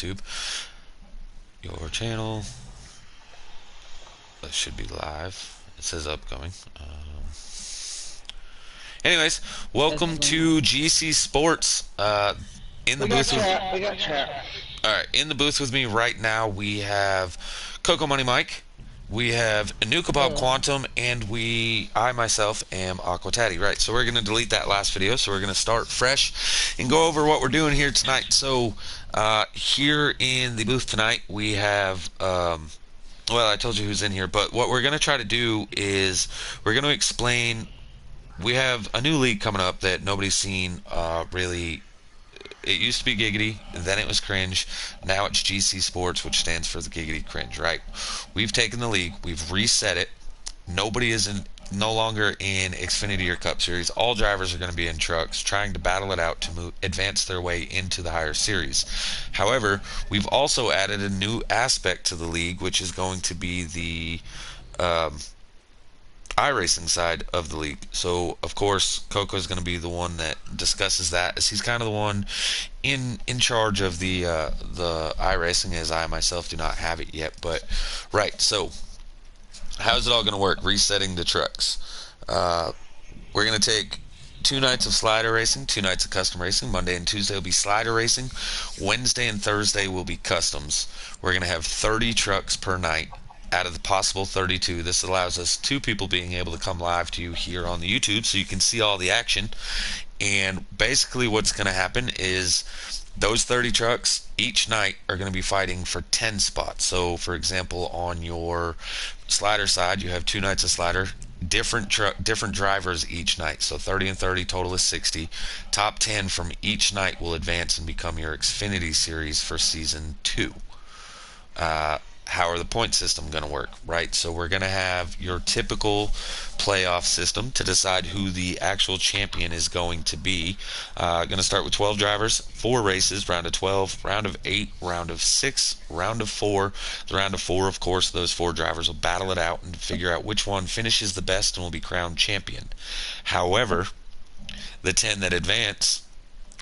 YouTube. Your channel. That should be live. It says upcoming. Anyways, welcome to GC Sports. In the booth with We got chat. all right. In the booth with me right now, we have Coco Money Mike, we have Anuka Bob Hello. Quantum, and I myself am Aquatati. Right. So we're gonna delete that last video. So we're gonna start fresh and go over what we're doing here tonight. So here in the booth tonight, we have. Well, I told you who's in here, but what we're going to try to do is we're going to explain. We have a new league coming up that nobody's seen really. It used to be Giggity, then it was Cringe, now it's GC Sports, which stands for the Giggity Cringe, right? We've taken the league, we've reset it. Nobody is no longer in Xfinity or Cup Series. All drivers are going to be in trucks, trying to battle it out to advance their way into the higher series. However, we've also added a new aspect to the league, which is going to be the um, iRacing side of the league. So of course Coco is going to be the one that discusses that, as he's kind of the one in charge of the iRacing, as I myself do not have it yet. But right, so how's it all going to work? Resetting the trucks. We're going to take 2 nights of slider racing, 2 nights of custom racing. Monday and Tuesday will be slider racing. Wednesday and Thursday will be customs. We're going to have 30 trucks per night out of the possible 32. This allows us 2 people being able to come live to you here on the YouTube so you can see all the action. And basically what's going to happen is those 30 trucks each night are going to be fighting for 10 spots. So for example, on your slider side, you have 2 nights of slider, different drivers each night. So 30 and 30, total is 60. Top 10 from each night will advance and become your Xfinity series for season 2. How are the point system going to work, right? So we're going to have your typical playoff system to decide who the actual champion is going to be. Going to start with 12 drivers, 4 races, round of 12, round of 8, round of 6, round of 4. The round of 4, of course, those 4 drivers will battle it out and figure out which one finishes the best and will be crowned champion. However, the 10 that advance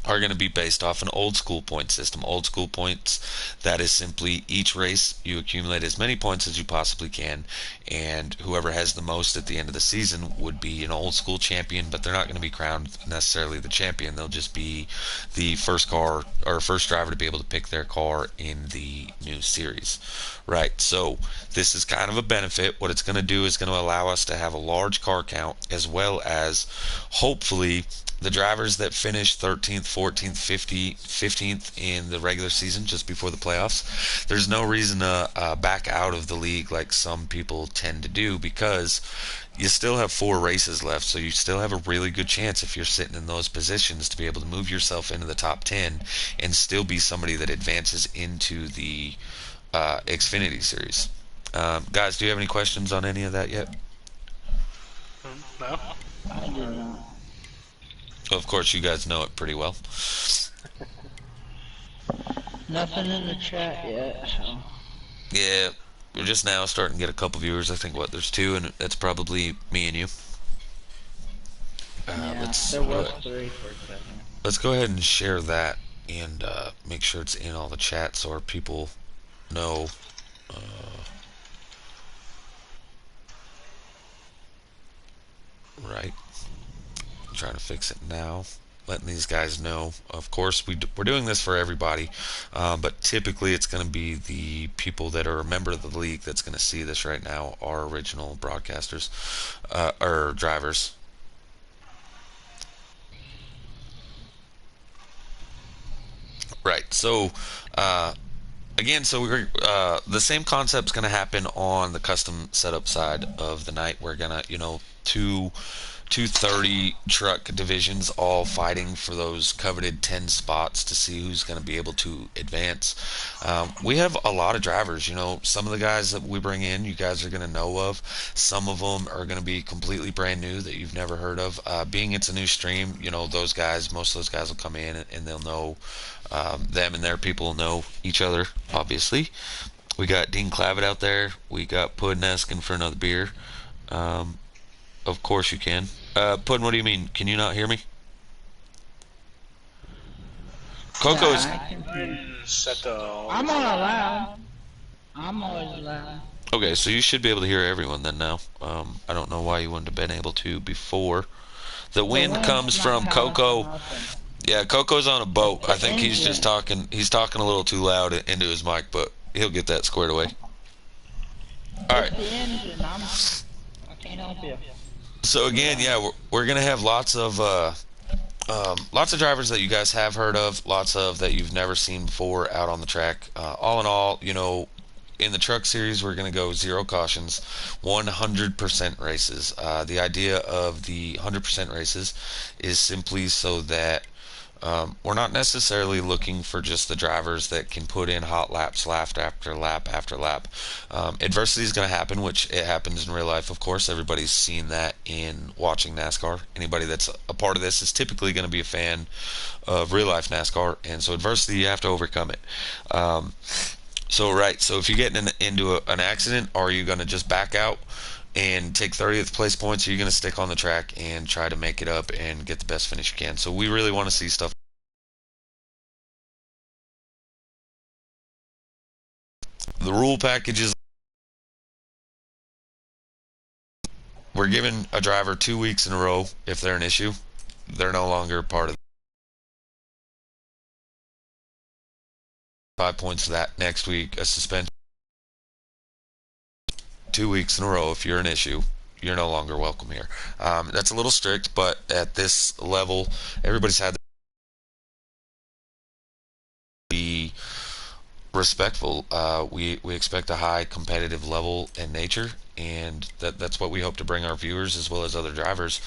are going to be based off an old school point system. Old school points, that is simply each race you accumulate as many points as you possibly can, and whoever has the most at the end of the season would be an old school champion, but they're not going to be crowned necessarily the champion. They'll just be the first car or first driver to be able to pick their car in the new series. Right, so this is kind of a benefit. What it's going to do is going to allow us to have a large car count, as well as hopefully the drivers that finish 13th, 14th, 15th in the regular season just before the playoffs, there's no reason to back out of the league like some people tend to do, because you still have 4 races left, so you still have a really good chance, if you're sitting in those positions, to be able to move yourself into the top 10 and still be somebody that advances into the Xfinity series. Guys, do you have any questions on any of that yet? No. I do not. Of course, you guys know it pretty well. Nothing in the chat yet, so. Yeah, we're just now starting to get a couple viewers. I think there's 2, and that's probably me and you. Yeah, there was 3 for a second. Let's go ahead and share that and make sure it's in all the chats so our people know. Right. I'm trying to fix it now. Letting these guys know. Of course, we're doing this for everybody, but typically it's going to be the people that are a member of the league that's going to see this right now, our original broadcasters or drivers. Right. So again, so we're the same concept's going to happen on the custom setup side of the night. We're gonna, two 230 truck divisions all fighting for those coveted 10 spots to see who's going to be able to advance. We have a lot of drivers. Some of the guys that we bring in, you guys are going to know of. Some of them are going to be completely brand new that you've never heard of. Being it's a new stream, those guys, most of those guys will come in and they'll know them, and their people will know each other, obviously. We got Dean Clavitt out there. We got Puddin asking for another beer. Of course you can. Puddin, what do you mean? Can you not hear me? Coco is... Yeah, I can hear. set the. I'm on allowed. I'm always allowed. Okay, so you should be able to hear everyone then now. I don't know why you wouldn't have been able to before. The The wind wind's comes not from coming from Coco. nothing. Yeah, Coco's on a boat. It's I the think he's just engine. talking. He's talking a little too loud into his mic, but he'll get that squared away. All It's right. the engine. I can't help you. So again, yeah, we're gonna have lots of drivers that you guys have heard of, lots of that you've never seen before out on the track. All in all, in the truck series, we're going to go zero cautions, 100% races. The idea of the 100% races is simply so that we're not necessarily looking for just the drivers that can put in hot laps lap after lap after lap. Adversity is going to happen, which it happens in real life, of course. Everybody's seen that in watching NASCAR. Anybody that's a part of this is typically going to be a fan of real life NASCAR, and so adversity, you have to overcome it. So if you get into an accident, are you going to just back out and take 30th place points? Or are you going to stick on the track and try to make it up and get the best finish you can? So we really want to see stuff. The rule packages, we're giving a driver 2 weeks in a row. If they're an issue, they're no longer part of 5 points of that. Next week, a suspension. 2 weeks in a row, if you're an issue, you're no longer welcome here. That's a little strict, but at this level, everybody's had to be respectful. We expect a high competitive level in nature, and that's what we hope to bring our viewers as well as other drivers,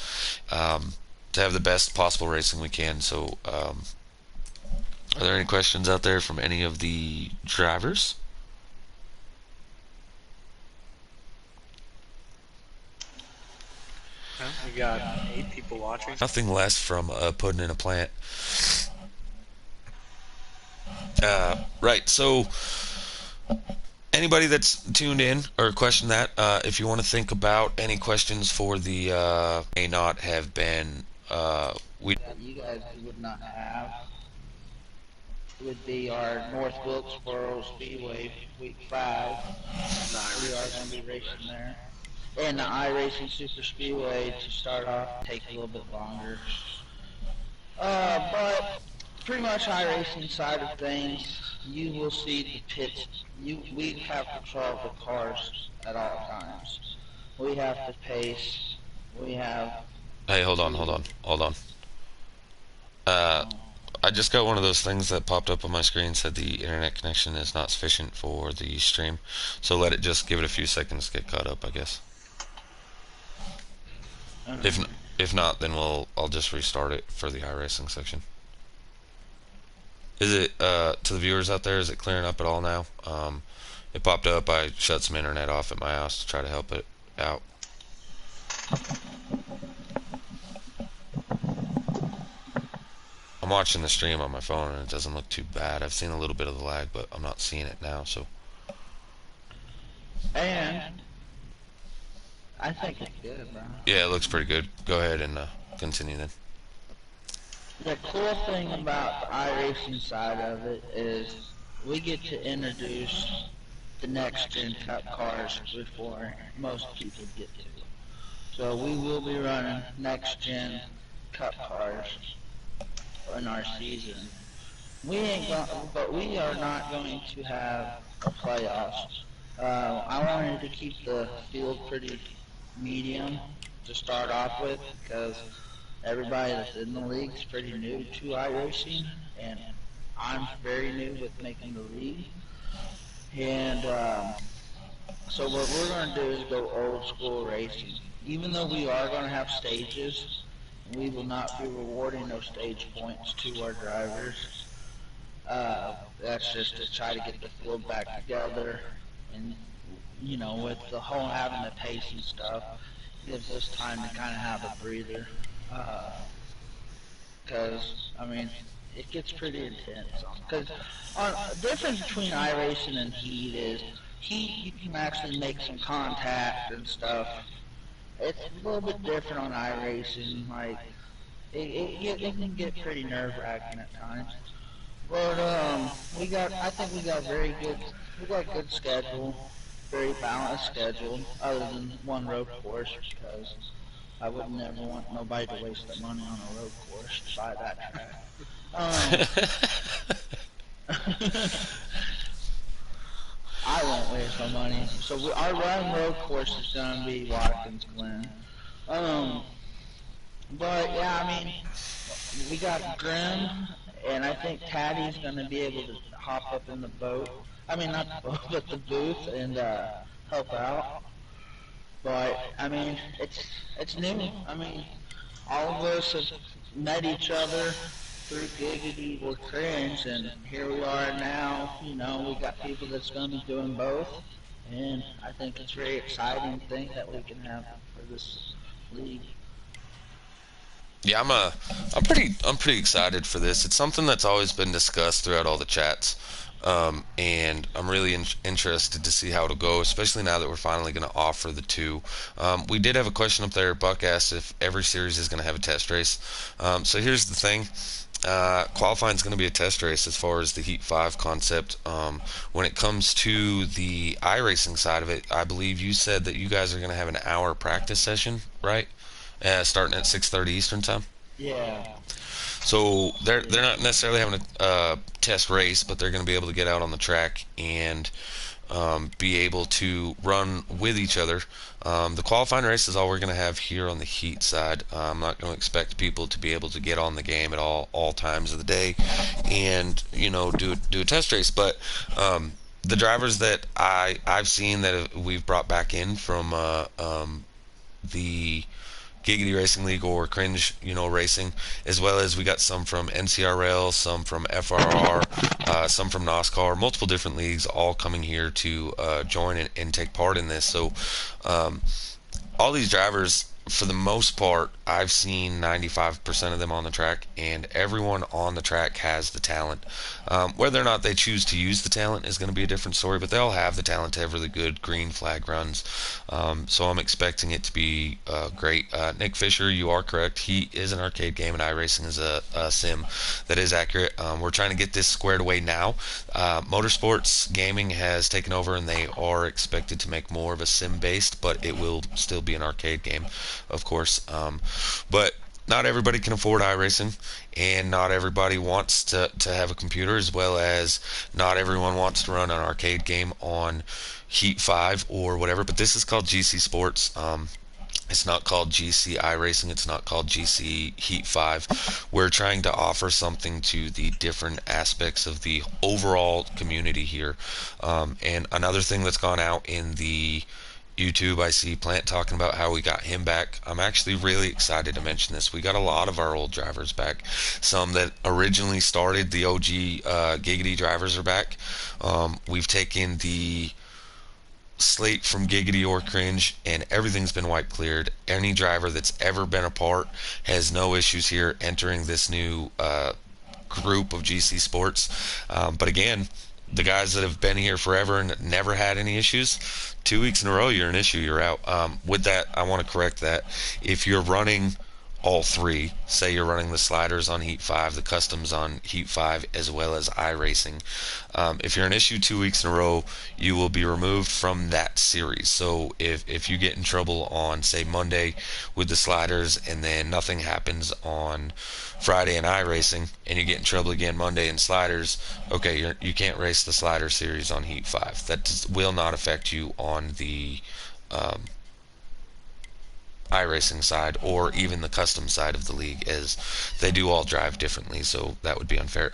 to have the best possible racing we can. So, are there any questions out there from any of the drivers? We got 8 people watching. Nothing less from putting in a plant. Right. So, anybody that's tuned in or questioned that, if you want to think about any questions for the may not have been, we That you guys would not have would be our North Wilkesboro Speedway Week 5. We are going to be racing there. And the iRacing Super Speedway to start off take a little bit longer. But pretty much iRacing side of things, you will see the pits. We have control of the cars at all times. We have to pace. We have. Hey, hold on. I just got one of those things that popped up on my screen, said the internet connection is not sufficient for the stream. So let it just give it a few seconds to get caught up, I guess. If not, then I'll just restart it for the iRacing section. Is it to the viewers out there? Is it clearing up at all now? It popped up. I shut some internet off at my house to try to help it out. I'm watching the stream on my phone and it doesn't look too bad. I've seen a little bit of the lag, but I'm not seeing it now. So. And I think it's good, bro. Yeah, it looks pretty good. Go ahead and continue then. The cool thing about the iRacing side of it is we get to introduce the next gen cup cars before most people get to. So we will be running next gen cup cars in our season. But we are not going to have a playoffs. I wanted to keep the field pretty medium to start off with because everybody that's in the league is pretty new to iRacing, and I'm very new with making the league. And so what we're going to do is go old school racing. Even though we are going to have stages, we will not be rewarding those stage points to our drivers. That's just to try to get the field back together, and with the whole having the pace and stuff, gives us time to kind of have a breather. Because it gets pretty intense. Because the difference between iRacing and Heat is Heat you can actually make some contact and stuff. It's a little bit different on iRacing. Like it can get pretty nerve-wracking at times. But I think we got very good. We got good schedule, very balanced schedule, other than one road course because I would never want nobody to waste their money on a road course to buy that track. Um, I won't waste my money. So our run road course is gonna be Watkins Glen. Um, but yeah, I mean, we got Grim, and I think Taddy's gonna be able to hop up in the boat. I mean, not the boat, but the booth and help out. But I mean, it's new. I mean, all of us have met each other through Giggity or Cringe, and here we are now. You know, we got people that's going to be doing both, and I think it's a very exciting thing that we can have for this league. Yeah, I'm pretty excited for this. It's something that's always been discussed throughout all the chats, and I'm really interested to see how it'll go, especially now that we're finally going to offer the two. We did have a question up there. Buck asked if every series is going to have a test race. So here's the thing. Qualifying is going to be a test race as far as the Heat 5 concept. When it comes to the iRacing side of it, I believe you said that you guys are going to have an hour practice session, right? Starting at 6:30 Eastern time. Yeah, So they're not necessarily having a test race, but they're going to be able to get out on the track and be able to run with each other. The qualifying race is all we're going to have here on the Heat side. I'm not going to expect people to be able to get on the game at all times of the day, and do a test race. But the drivers that I've seen that we've brought back in from the Giggity Racing League or Cringe, racing, as well as we got some from NCRL, some from FRR, some from Nascar, multiple different leagues, all coming here to join and take part in this. So um, all these drivers, for the most part, I've seen 95% of them on the track, and everyone on the track has the talent. Whether or not they choose to use the talent is going to be a different story, but they'll have the talent to have really good green flag runs. So I'm expecting it to be great. Nick Fisher, you are correct. He is an arcade game, and iRacing is a sim that is accurate. We're trying to get this squared away now. Motorsports Gaming has taken over, and they are expected to make more of a sim based, but it will still be an arcade game, of course. But not everybody can afford iRacing, and not everybody wants to have a computer, as well as not everyone wants to run an arcade game on Heat 5 or whatever. But this is called GC Sports. It's not called GC iRacing. It's not called GC Heat 5. We're trying to offer something to the different aspects of the overall community here. And another thing that's gone out in the YouTube, I see Plant talking about how we got him back. I'm actually really excited to mention this. We got a lot of our old drivers back. Some that originally started, the OG Giggity drivers are back. We've taken the slate from Giggity or Cringe, and everything's been wipe cleared. Any driver that's ever been a part has no issues here entering this new group of GC Sports. But again, the guys that have been here forever and never had any issues, 2 weeks in a row, you're an issue, you're out. With that, I want to correct that. If you're running all three, say you're running the sliders on Heat 5, the customs on Heat 5, as well as iRacing, if you're an issue 2 weeks in a row, you will be removed from that series. So if you get in trouble on, say, Monday with the sliders, and then nothing happens on Friday in iRacing, and you get in trouble again Monday in sliders, okay, you can't race the slider series on Heat 5. That will not affect you on the iRacing side or even the custom side of the league, as they do all drive differently, so that would be unfair.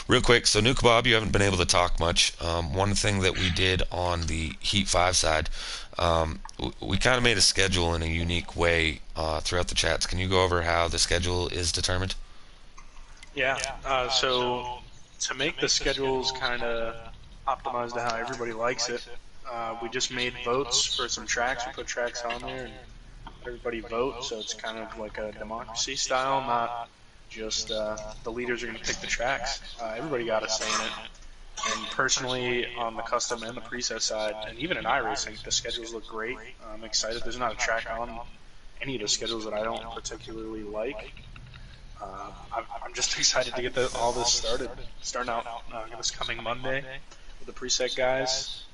Real quick, so New Kebab, you haven't been able to talk much. One thing that we did on the Heat 5 side, we kind of made a schedule in a unique way throughout the chats. Can you go over how the schedule is determined? Yeah. So to make the schedules kind of optimized to how everybody likes it, we just made votes for some tracks. We put tracks on there and everybody vote. So it's kind of like a democracy style, not just the leaders are going to pick the tracks. Everybody got a say in it. And personally, on the custom and the preset side, and even in iRacing, the schedules look great. I'm excited. There's not a track on any of the schedules that I don't particularly like. I'm just excited to get all this started. Starting out this coming Monday with the preset guys.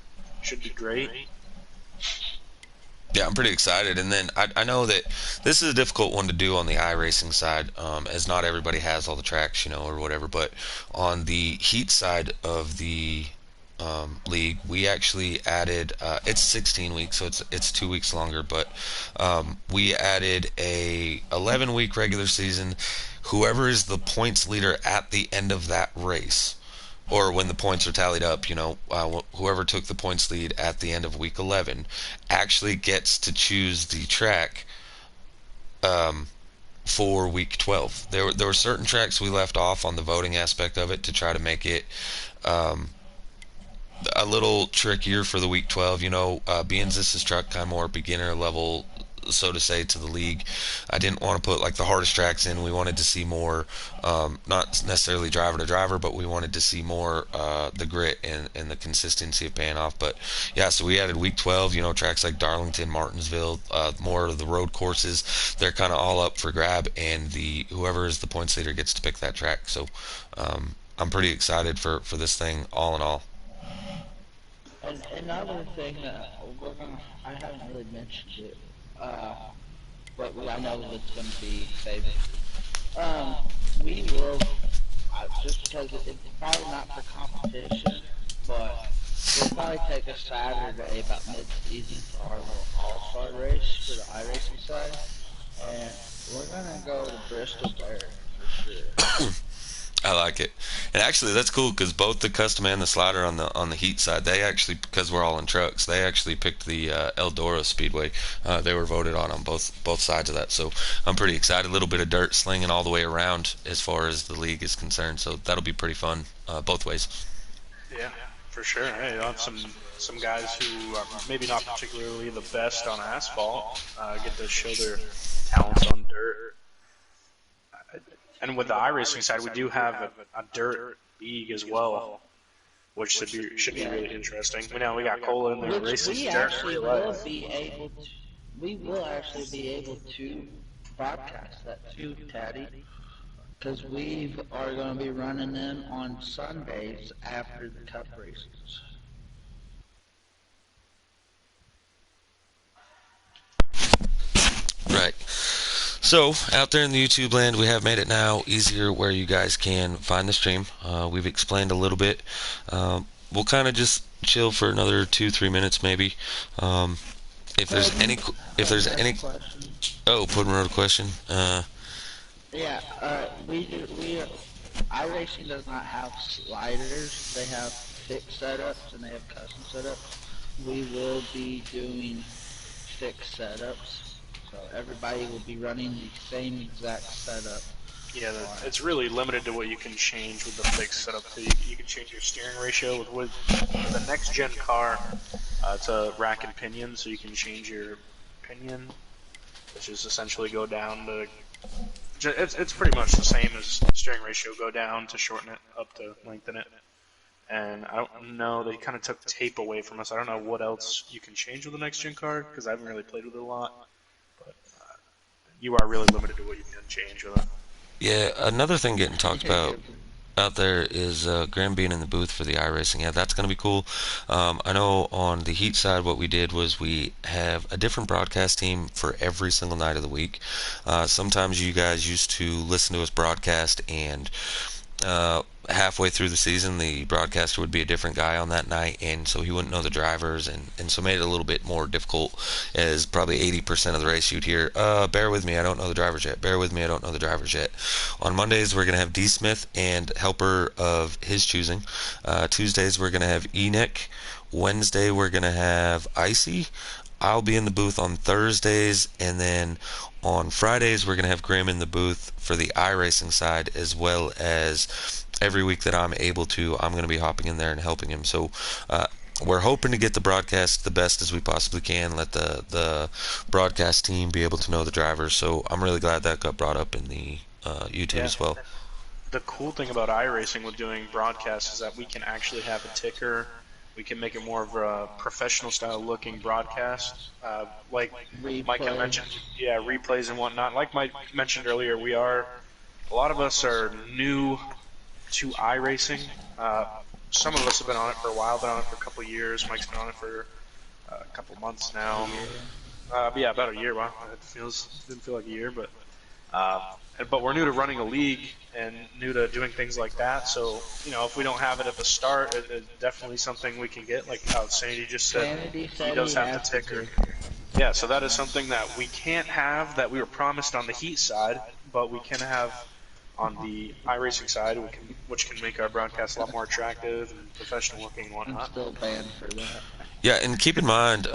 Should be great. Yeah, I'm pretty excited. And then I know that this is a difficult one to do on the iRacing side, as not everybody has all the tracks, or whatever. But on the Heat side of the league, we actually added. It's 16 weeks, so it's 2 weeks longer. But we added a 11-week regular season. Whoever is the points leader at the end of that race, or when the points are tallied up, whoever took the points lead at the end of week 11 actually gets to choose the track for week 12. There were certain tracks we left off on the voting aspect of it to try to make it a little trickier for the week 12. Being this is truck kind of more beginner level, so to say, to the league. I didn't want to put like the hardest tracks in. We wanted to see more, not necessarily driver to driver, but we wanted to see more the grit and the consistency of paying off. But yeah, so we added week 12. Tracks like Darlington, Martinsville, more of the road courses. They're kind of all up for grab, and the whoever is the points leader gets to pick that track. So I'm pretty excited for this thing, all in all. And another thing that I haven't really mentioned it, uh, but I know it's going to be favored. Um, we will, just because it's probably not for competition, but we'll probably take a Saturday about mid-season for our little all-star race for the iRacing side, and we're going to go to Bristol Bear for sure. I like it, and actually that's cool because both the custom and the slider on the Heat side, they actually, because we're all in trucks, they actually picked the Eldora Speedway. They were voted on both sides of that, so I'm pretty excited. A little bit of dirt slinging all the way around as far as the league is concerned, so that'll be pretty fun both ways. Yeah, for sure. Hey, you'll have some guys who are maybe not particularly the best on asphalt get to show their talents on dirt. And with the iRacing side, we do have a dirt league as well, which should be really interesting. We know we got Cola in there Which racing we dirt in actually real will life. be able to, we will actually be able to broadcast that too, Taddy, because we are going to be running them on Sundays after the Cup races. Right. So, out there in the YouTube land, we have made it now easier where you guys can find the stream. We've explained a little bit. We'll kind of just chill for another 2-3 minutes, maybe. Um, if there's any, if there's Have a any, question. oh, put another question. Yeah, iRacing does not have sliders. They have fixed setups and they have custom setups. We will be doing fixed setups, so everybody will be running the same exact setup. Yeah, On it's really limited to what you can change with the fixed setup. Too. You can change your steering ratio with the next gen car. It's a rack and pinion, so you can change your pinion, which is essentially go down to. It's pretty much the same as steering ratio. Go down to shorten it, up to lengthen it. And I don't know, they kind of took tape away from us. I don't know what else you can change with the next gen car because I haven't really played with it a lot. But you are really limited to what you can change with it. Yeah, another thing getting talked about it. out there is Graham being in the booth for the iRacing. Yeah, that's going to be cool. I know on the Heat side, what we did was we have a different broadcast team for every single night of the week. Sometimes you guys used to listen to us broadcast, and halfway through the season, the broadcaster would be a different guy on that night, and so he wouldn't know the drivers, and so made it a little bit more difficult. As probably 80% of the race you'd hear, bear with me, I don't know the drivers yet. Bear with me, I don't know the drivers yet. On Mondays, we're going to have D. Smith and helper of his choosing. Tuesdays, we're going to have Enoch. Wednesday, we're going to have Icy. I'll be in the booth on Thursdays, and then on Fridays we're going to have Graham in the booth for the iRacing side, as well as every week that I'm able to, I'm going to be hopping in there and helping him. So we're hoping to get the broadcast the best as we possibly can, let the broadcast team be able to know the drivers. So I'm really glad that got brought up in the YouTube Yeah. as well. The cool thing about iRacing with doing broadcasts is that we can actually have a ticker. We can make it more of a professional style looking broadcast. Like Mike had Replay. mentioned, yeah, replays and whatnot. Like Mike mentioned earlier, we are a lot of us are new to iRacing. Uh, some of us have been on it for a while, been on it for a couple of years. Mike's been on it for a couple months A now. year. Yeah, about a year. Wow, didn't feel like a year, uh, but we're new to running a league and new to doing things like that. So if we don't have it at the start, it's definitely something we can get. Like how Sandy just said, Sanity he said does he have the has the ticker. ticker. Yeah, so that is something that we can't have that we were promised on the Heat side, but we can have on the iRacing side, which can make our broadcast a lot more attractive and professional looking and I'm whatnot. still banned for that. Yeah, and keep in mind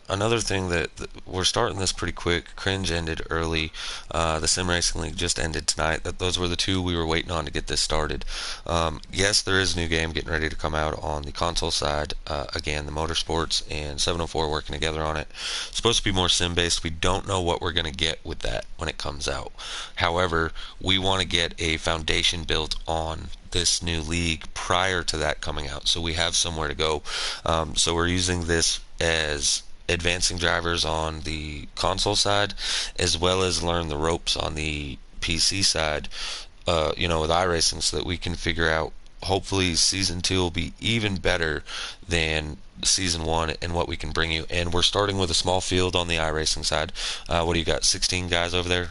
another thing that we're starting this pretty quick. Cringe ended early. The Sim Racing League just ended tonight. Those were the two we were waiting on to get this started. Yes, there is a new game getting ready to come out on the console side. Again, the Motorsports and 704 working together on it. It's supposed to be more sim based. We don't know what we're going to get with that when it comes out. However, we want to get a foundation built on this new league prior to that coming out, so we have somewhere to go. So we're using this as advancing drivers on the console side, as well as learn the ropes on the PC side. With iRacing, so that we can figure out. Hopefully, season 2 will be even better than season 1 and what we can bring you. And we're starting with a small field on the iRacing side. What do you got? 16 guys over there,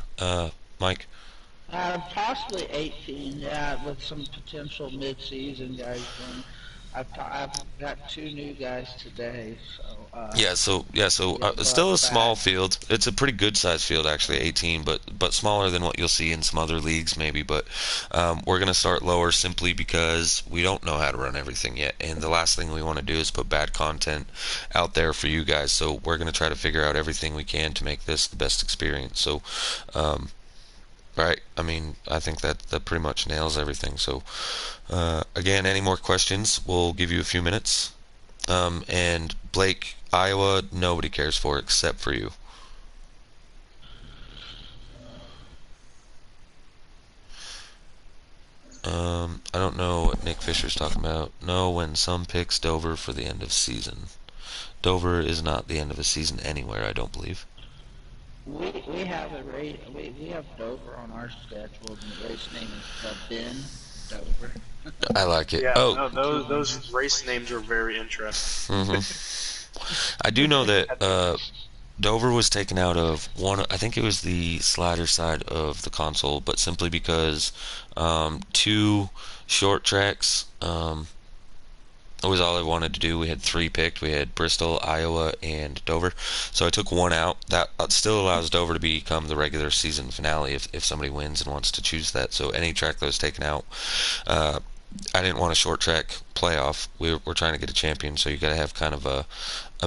Mike? Possibly 18, yeah, with some potential mid-season guys joining. I've got two new guys today, so Still a brought small back. field. It's a pretty good sized field actually, 18, but smaller than what you'll see in some other leagues maybe. But we're gonna start lower simply because we don't know how to run everything yet, and the last thing we want to do is put bad content out there for you guys. So we're gonna try to figure out everything we can to make this the best experience. So, right, I mean, I think that pretty much nails everything. So, again, any more questions? We'll give you a few minutes. And Blake, Iowa, nobody cares for except for you. I don't know what Nick Fisher's talking about. No, when some picks Dover for the end of season. Dover is not the end of a season anywhere, I don't believe. We have a race. We have Dover on our schedule, and the race name is the Ben Dover. I like it. Yeah, Oh, no, those race names are very interesting. I do know that Dover was taken out of one. I think it was the slider side of the console, but simply because two short tracks was all I wanted to do. We had three picked. We had Bristol, Iowa, and Dover. So I took one out. That still allows Dover to become the regular season finale if somebody wins and wants to choose that. So any track that was taken out, uh, I didn't want a short track playoff. We're trying to get a champion, so you got to have kind of a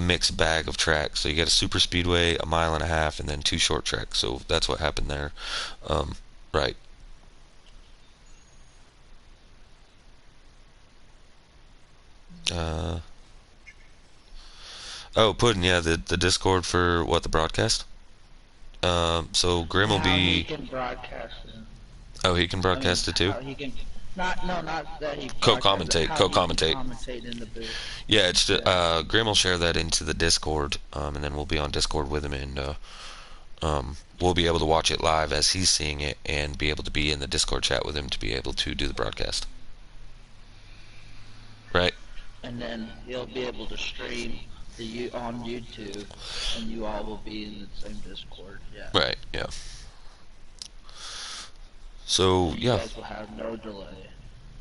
mixed bag of tracks. So you got a super speedway, a mile and a half, and then two short tracks. So that's what happened there. Um, right. Uh, oh, Puddin', yeah, the Discord for what, the broadcast? So Grim will How he be. can broadcast it. Oh, he can I mean, broadcast it too. how he can not that he broadcasts, but Co-commentate, how he can co-commentate. commentate in the booth. Yeah, it's Yeah. Grim will share that into the Discord, and then we'll be on Discord with him, and we'll be able to watch it live as he's seeing it, and be able to be in the Discord chat with him to be able to do the broadcast. Right. And then he'll be able to stream on YouTube, and you all will be in the same Discord. Yeah. Right. Yeah. So And you yeah. guys will have no delay.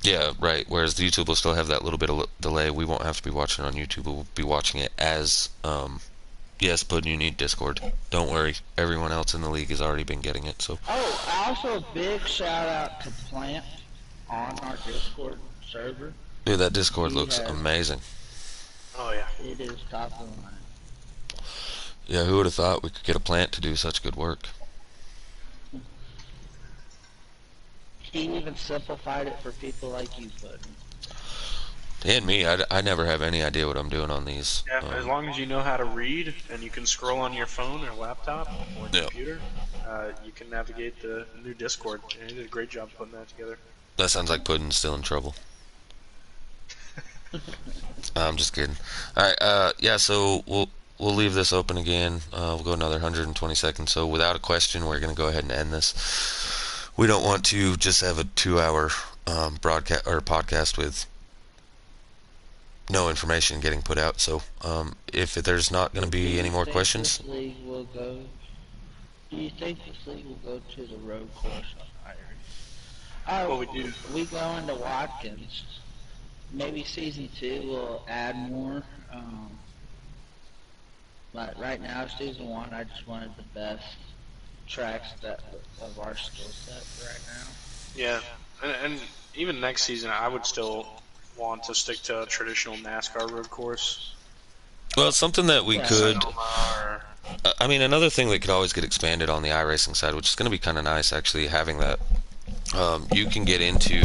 Yeah, right. Whereas the YouTube will still have that little bit of delay. We won't have to be watching it on YouTube. We'll be watching it as yes, but you need Discord. Don't worry. Everyone else in the league has already been getting it. So Oh, also a big shout out to Plant on our Discord server. dude, that Discord He looks has amazing. Oh yeah. it is top of the line. Yeah, who would have thought we could get a plant to do such good work? He even simplified it for people like you, Bud. And me, I never have any idea what I'm doing on these. Yeah, as long as you know how to read and you can scroll on your phone or laptop or Yeah, computer, you can navigate the new Discord. And he did a great job putting that together. that sounds like Puddin's still in trouble. I'm just kidding. All right, yeah. So we'll leave this open again. We'll go another 120 seconds. So without a question, we're gonna go ahead and end this. we don't want to just have a 2 hour broadcast or podcast with no information getting put out. So if there's not going to Do be any you more think questions, this league will go? Do you think this league will go to the road course on Irish? Well, we do. We go into Watkins. Maybe season two will add more. But right now, season one, I just wanted the best tracks that of our skill set right now. Yeah, and even next season, I would still want to stick to a traditional NASCAR road course, well, something that we Yeah, could. Sonoma or I mean, another thing that could always get expanded on the iRacing side, which is going to be kind of nice, actually, having that. You can get into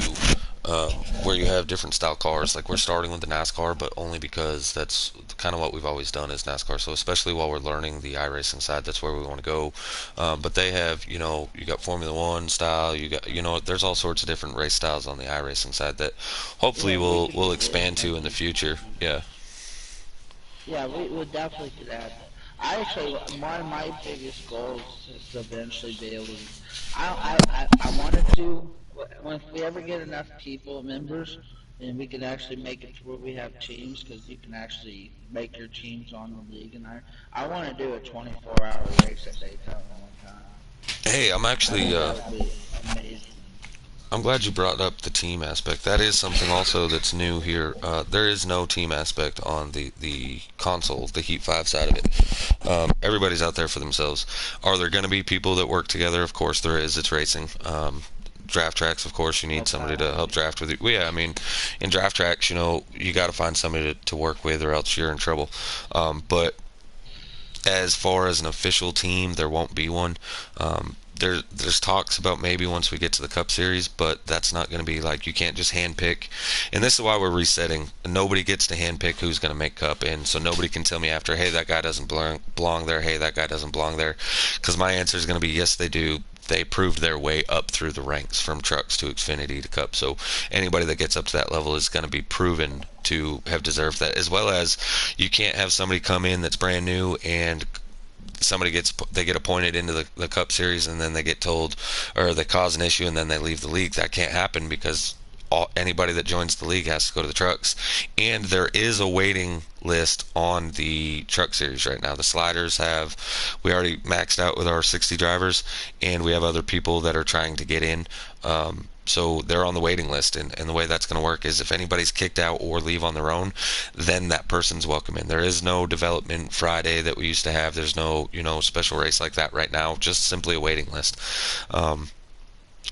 where you have different style cars. Like we're starting with the NASCAR, but only because that's kind of what we've always done is NASCAR. So especially while we're learning the iRacing side, that's where we want to go. But they have, you got Formula One style. You got, there's all sorts of different race styles on the iRacing side that hopefully yeah, we we'll could we'll do this expand to in next the year. future. Yeah. Yeah, we would definitely could add that. I actually, one of my biggest goals is to eventually be able to. I wanted to. When if we ever get enough people, members, and we can actually make it to where we have teams, because you can actually make your teams on the league. And I want to do a 24-hour race at Daytona one time. Hey, I'm I actually think that would be amazing. I'm glad you brought up the team aspect. That is something also that's new here. There is no team aspect on the console, the Heat 5 side of it. Everybody's out there for themselves. Are there going to be people that work together? Of course there is. It's racing. Draft tracks, of course, you need Most somebody to help likely. draft with you. Well, yeah, I mean, in draft tracks, you got to find somebody to work with, or else you're in trouble. But as far as an official team, there won't be one. There's talks about maybe once we get to the Cup Series, but that's not going to be like you can't just handpick. And this is why we're resetting. Nobody gets to handpick who's going to make Cup, and so nobody can tell me after, hey, that guy doesn't belong there. Hey, that guy doesn't belong there, because my answer is going to be yes, they do. They proved their way up through the ranks from trucks to Xfinity to Cup. So anybody that gets up to that level is going to be proven to have deserved that. As well as you can't have somebody come in that's brand new and they get appointed into the Cup Series and then they get told or they cause an issue and then they leave the league. That can't happen because anybody that joins the league has to go to the trucks, and there is a waiting list on the truck series right now. The sliders we already maxed out with our 60 drivers, and we have other people that are trying to get in. So they're on the waiting list, and the way that's going to work is if anybody's kicked out or leave on their own, then that person's welcome in. There is no development Friday that we used to have. There's no special race like that right now. Just simply a waiting list.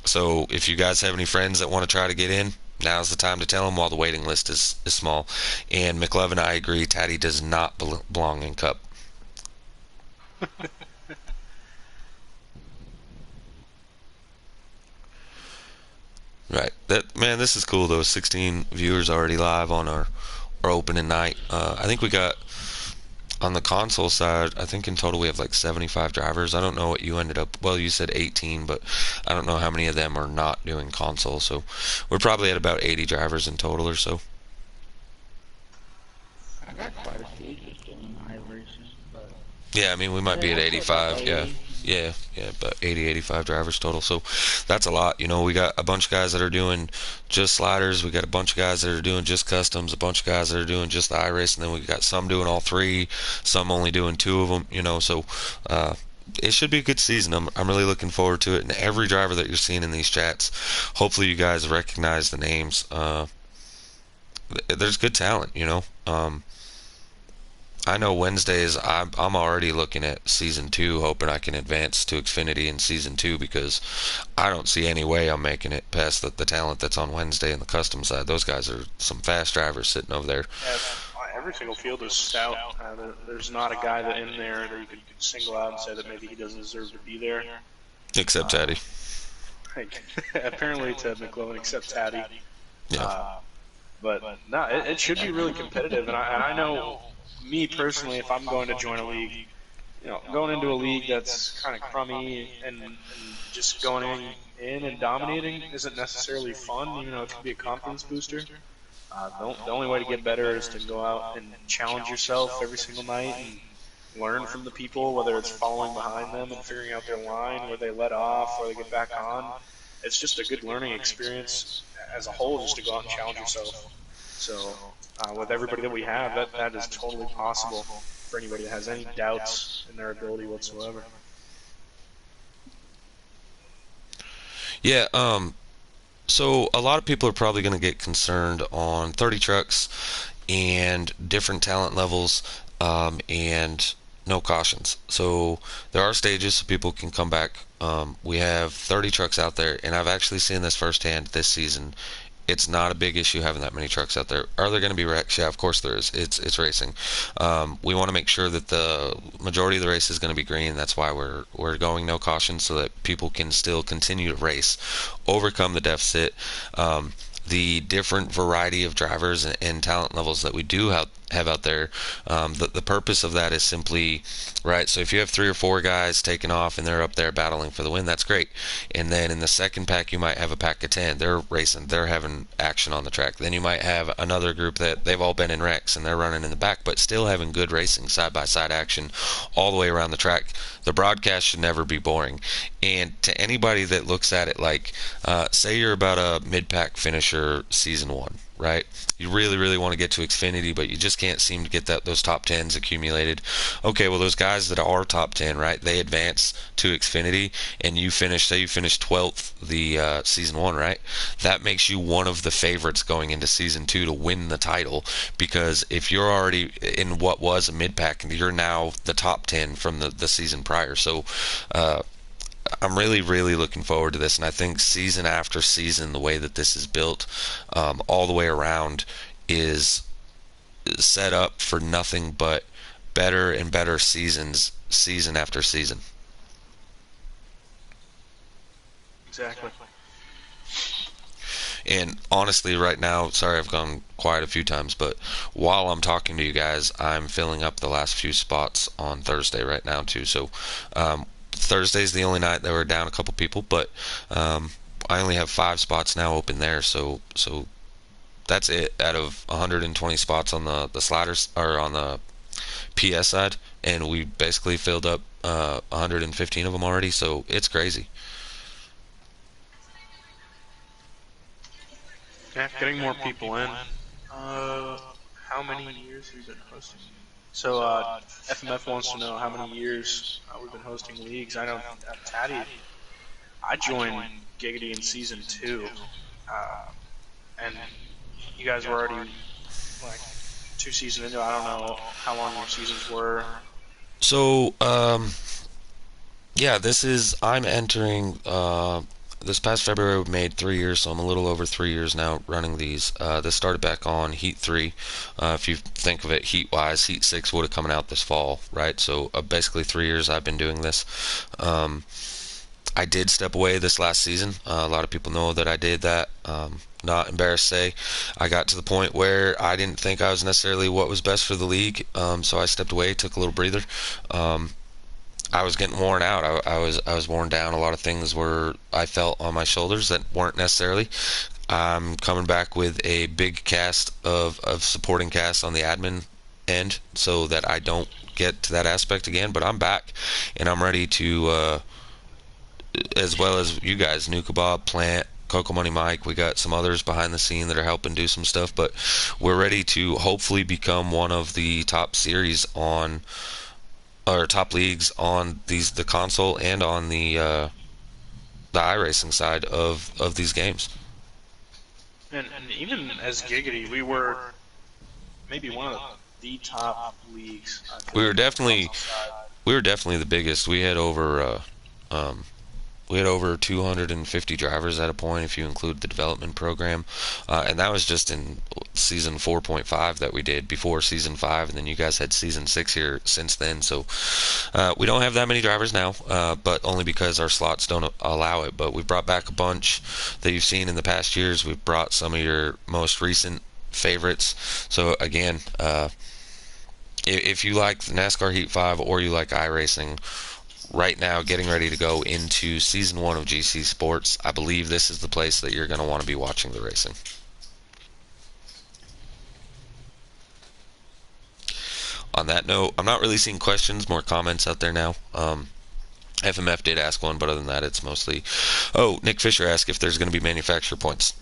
So if you guys have any friends that want to try to get in, now's the time to tell them while the waiting list is small. And McLovin, I agree, Taddy does not belong in Cup. Right. That man, this is cool though. 16 viewers already live on our opening night. I think we got on the console side. I think in total we have like 75 drivers. I don't know what you ended up. Well, you said 18, but I don't know how many of them are not doing console. So we're probably at about 80 drivers in total or so. I got quite a few just doing iRacing, but Yeah, I mean, we might be at I'd say about 85. Yeah. 80. Yeah, about 80, 85 drivers total. So that's a lot. We got a bunch of guys that are doing just sliders. We got a bunch of guys that are doing just customs, a bunch of guys that are doing just the iRace, and then we got some doing all three, some only doing two of them, so it should be a good season. I'm really looking forward to it. And every driver that you're seeing in these chats, hopefully you guys recognize the names. There's good talent. I know Wednesdays. I'm already looking at season two, hoping I can advance to Xfinity in season two because I don't see any way I'm making it past the talent that's on Wednesday in the custom side. Those guys are some fast drivers sitting over there. yeah, every single field is stout. There's not a guy that in there that you could single out and say that maybe he doesn't deserve to be there. Except Teddy. Like, apparently to McLovin, except Taddy. Yeah. But no, it should be really competitive. And I know me personally, if I'm going to join a league, going into a league that's kind of crummy and just going in and dominating isn't necessarily fun, even though it can be a confidence booster. The only way to get better is to go out and challenge yourself every single night and learn from the people, whether it's following behind them and figuring out their line, where they let off, where they get back on. it's just a good learning experience as a whole, just to go out and challenge yourself. So with everybody that we have, that is totally possible for anybody that has any doubts in their ability whatsoever. Yeah, so a lot of people are probably going to get concerned on 30 trucks and different talent levels, and no cautions. So there are stages so people can come back. We have 30 trucks out there, and I've actually seen this firsthand this season. It's not a big issue having that many trucks out there. Are there going to be wrecks? Yeah, of course there is. It's racing. We want to make sure that the majority of the race is going to be green. That's why we're going no caution, so that people can still continue to race, overcome the deficit. The different variety of drivers and talent levels that we do have out there. The purpose of that is simply, right, so if you have 3 or 4 guys taking off and they're up there battling for the win, that's great. And then in the second pack, you might have a pack of 10. They're racing, they're having action on the track. Then you might have another group that they've all been in wrecks and they're running in the back, but still having good racing, side by side action all the way around the track. The broadcast should never be boring. And to anybody that looks at it like, say you're about a mid-pack finisher season 1, right? You really, really want to get to Xfinity, but you just can't seem to get those top 10s accumulated. Okay, well, those guys that are top 10, right, they advance to Xfinity, and say you finish 12th the season 1, right? That makes you one of the favorites going into season 2 to win the title, because if you're already in what was a mid-pack, you're now the top 10 from the season prior. So, I'm really, really looking forward to this, and I think season after season, the way that this is built, all the way around, is set up for nothing but better and better seasons, season after season. Exactly. And honestly, right now, sorry I've gone quiet a few times, but while I'm talking to you guys, I'm filling up the last few spots on Thursday right now too. So Thursday's the only night that we're down a couple people, but I only have 5 spots now open there. So that's it out of 120 spots on the sliders, or on the PS side, and we basically filled up 115 of them already. So it's crazy. Yeah, getting more people in. How many years have you been hosting? So, FMF wants to know how many years we've been hosting leagues. I know, Taddy, I joined Giggity in season 2, and you guys were already like 2 seasons into. I don't know how long your seasons were. So yeah, I'm entering this past February we made 3 years, so I'm a little over 3 years now running these. This started back on Heat 3. If you think of it Heat wise, Heat 6 would have come out this fall, right? So basically 3 years I've been doing this. I did step away this last season. A lot of people know that I did that. Not embarrassed to say, I got to the point where I didn't think I was necessarily what was best for the league, so I stepped away, took a little breather. I was getting worn out. I was worn down. A lot of things were, I felt, on my shoulders that weren't necessarily. I'm coming back with a big cast of supporting cast on the admin end, so that I don't get to that aspect again. But I'm back, and I'm ready to, as well as you guys, New Kebab, Plant, Coco Money Mike. We got some others behind the scene that are helping do some stuff, but we're ready to hopefully become one of the top series on, or top leagues on the console and on the iRacing side of these games. And even as Giggity, we were maybe one of the top leagues, I We were believe, on the definitely console side. we were definitely the biggest. Um, we had over 250 drivers at a point, if you include the development program, and that was just in season 4.5 that we did before season 5, and then you guys had season 6 here since then. So we don't have that many drivers now, but only because our slots don't allow it. But we've brought back a bunch that you've seen in the past years. We've brought some of your most recent favorites. So again, if you like NASCAR Heat 5 or you like iRacing, right now getting ready to go into season 1 of GC Sports, I believe this is the place that you're going to want to be watching the racing. On that note, I'm not really seeing questions, more comments out there now. FMF did ask one, but other than that, it's mostly. Oh, Nick Fisher asked if there's going to be manufacturer points.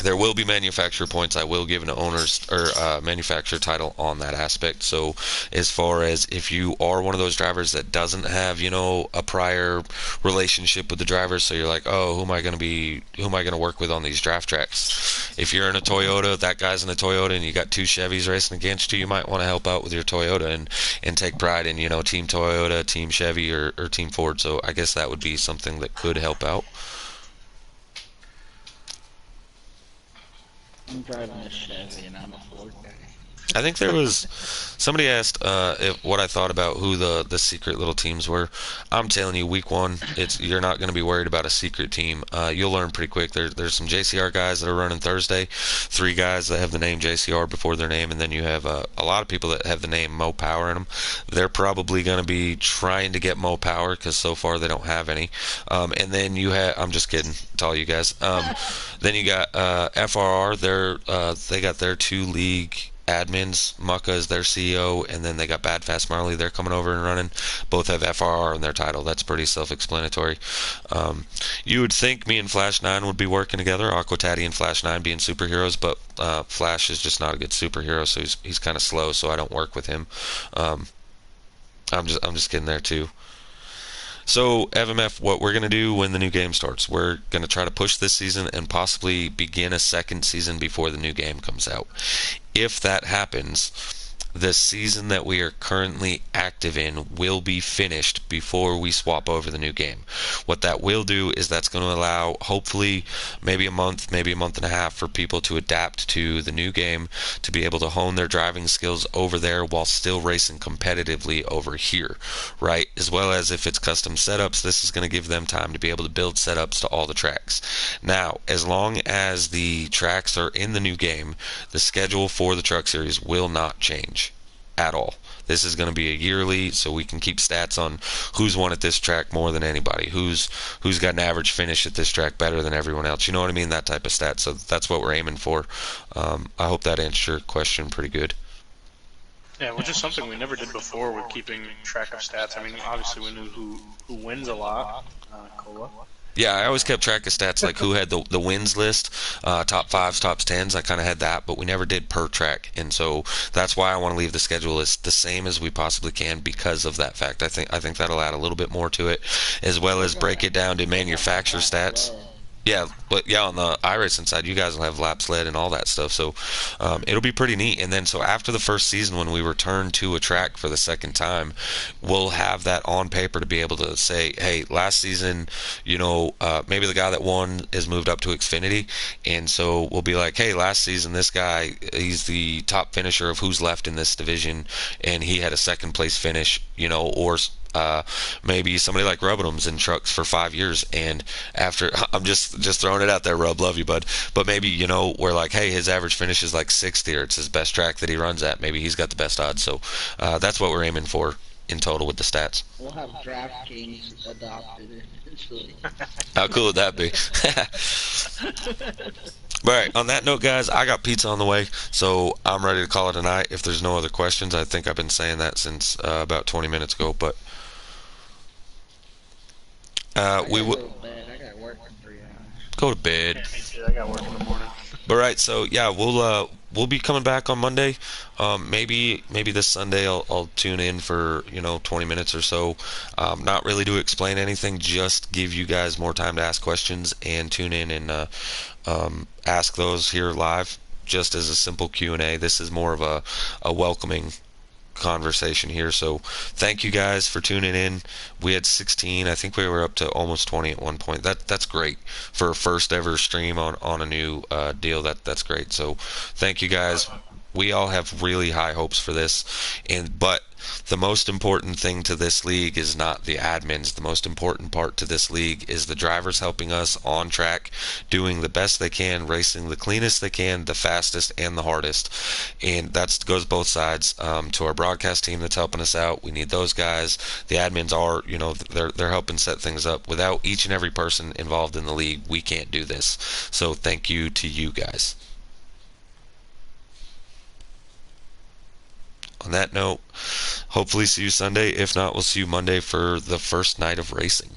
There will be manufacturer points. I will give an owner's or manufacturer title on that aspect. So, as far as if you are one of those drivers that doesn't have, a prior relationship with the drivers, so you're like, oh, who am I going to work with on these draft tracks? If you're in a Toyota, that guy's in a Toyota, and you got two Chevys racing against you, you might want to help out with your Toyota and take pride in, Team Toyota, Team Chevy, or Team Ford. So, I guess that would be something that could help out. I'm driving a Chevy and I'm a Ford guy. I think there was somebody asked what I thought about who the secret little teams were. I'm telling you, week one, you're not going to be worried about a secret team. You'll learn pretty quick. There's some JCR guys that are running Thursday, 3 guys that have the name JCR before their name, and then you have a lot of people that have the name Mo Power in them. They're probably going to be trying to get Mo Power because so far they don't have any. And then you have, I'm just kidding to all you guys. Then you got FRR. They got their 2 league admins. Mucka is their CEO, and then they got Bad Fast Marley. They're coming over and running. Both have FRR in their title. That's pretty self-explanatory. You would think me and Flash 9 would be working together, Aqua Tatty and Flash 9 being superheroes, but Flash is just not a good superhero, so he's kind of slow, so I don't work with him. I'm just kidding there too. So, FMF, what we're going to do when the new game starts, we're going to try to push this season and possibly begin a second season before the new game comes out. If that happens, the season that we are currently active in will be finished before we swap over the new game. What that will do is that's going to allow, hopefully, maybe a month and a half for people to adapt to the new game, to be able to hone their driving skills over there while still racing competitively over here, right? As well as if it's custom setups, this is going to give them time to be able to build setups to all the tracks. Now, as long as the tracks are in the new game, the schedule for the Truck Series will not change at all. This is going to be a yearly, so we can keep stats on who's won at this track more than anybody, who's got an average finish at this track better than everyone else. You know what I mean? That type of stat. So that's what we're aiming for. I hope that answered your question pretty good. Yeah, which is something we never did before with keeping track of stats. I mean, obviously we knew who wins a lot, Cola. Yeah, I always kept track of stats, like who had the wins list, top 5s, top 10s. I kind of had that, but we never did per track, and so that's why I want to leave the schedule as the same as we possibly can because of that fact. I think that'll add a little bit more to it, as well as break it down to manufacturer stats. Yeah, but yeah, on the iRacing side, you guys will have laps led and all that stuff, so it'll be pretty neat. And then, so after the first season, when we return to a track for the second time, we'll have that on paper to be able to say, hey, last season, maybe the guy that won is moved up to Xfinity, and so we'll be like, hey, last season, this guy, he's the top finisher of who's left in this division, and he had a second place finish, or maybe somebody like Rubbenham's in trucks for 5 years, and after, I'm just throwing it out there, Rub, love you, bud, but maybe, we're like, hey, his average finish is like 60, or it's his best track that he runs at, maybe he's got the best odds, so that's what we're aiming for in total with the stats. We'll have DraftKings adopted eventually. How cool would that be? Alright, on that note, guys, I got pizza on the way, so I'm ready to call it a night. If there's no other questions, I think I've been saying that since about 20 minutes ago, but we will I got work in 3 hours. go to bed. Yeah, me too. I got work in the morning. But right, so yeah, we'll be coming back on Monday. Maybe this Sunday I'll tune in for 20 minutes or so. Not really to explain anything, just give you guys more time to ask questions and tune in and ask those here live, just as a simple Q&A. This is more of a welcoming conversation here. So thank you guys for tuning in. We had 16. I think we were up to almost 20 at one point. That's great for a first ever stream on a new deal. That's great. So thank you guys. We all have really high hopes for this, but the most important thing to this league is not the admins. The most important part to this league is the drivers helping us on track, doing the best they can, racing the cleanest they can, the fastest and the hardest. And that goes both sides. To our broadcast team that's helping us out, we need those guys. The admins are, they're helping set things up. Without each and every person involved in the league, we can't do this. So thank you to you guys. on that note, hopefully see you Sunday. If not, we'll see you Monday for the first night of racing.